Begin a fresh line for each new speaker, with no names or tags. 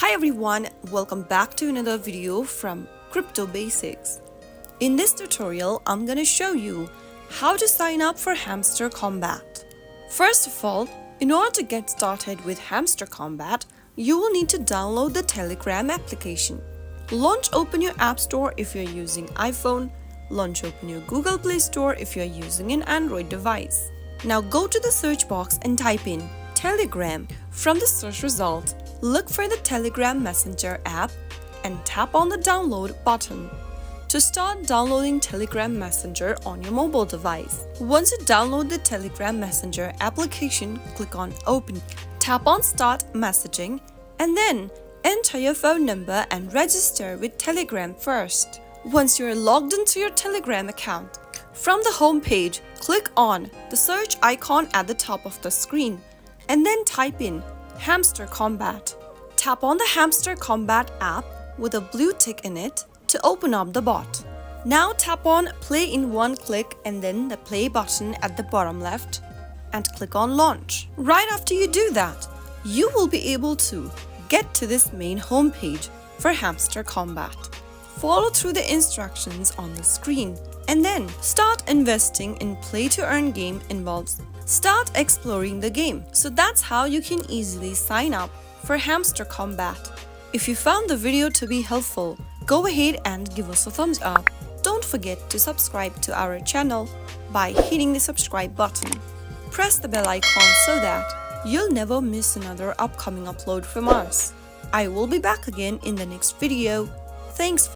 Hi everyone, welcome back to another video from Crypto Basics. In this tutorial, I'm gonna show you how to sign up for Hamster Kombat. First of all, in order to get started with Hamster Kombat, you will need to download the Telegram application. Launch open your App Store if you're using iPhone. Launch open your Google Play Store if you're using an Android device. Now go to the search box and type in Telegram. From the search result, look for the Telegram Messenger app and tap on the download button to start downloading Telegram Messenger on your mobile device. Once you download the Telegram Messenger application, click on Open. Tap on Start Messaging and then enter your phone number and register with Telegram first. Once you're logged into your Telegram account, from the home page, click on the search icon at the top of the screen and then type in Hamster Kombat. Tap on the Hamster Kombat app with a blue tick in it to open up the bot. Now tap on Play in one click and then the play button at the bottom left and click on Launch. Right after you do that, you will be able to get to this main home page for Hamster Kombat. Follow through the instructions on the screen and then start investing in play to earn game involves start exploring the game. So that's how you can easily sign up for Hamster Kombat. If you found the video to be helpful, go ahead and give us a thumbs up. Don't forget to subscribe to our channel by hitting the subscribe button. Press the bell icon so that you'll never miss another upcoming upload from us. I will be back again in the next video. Thanks.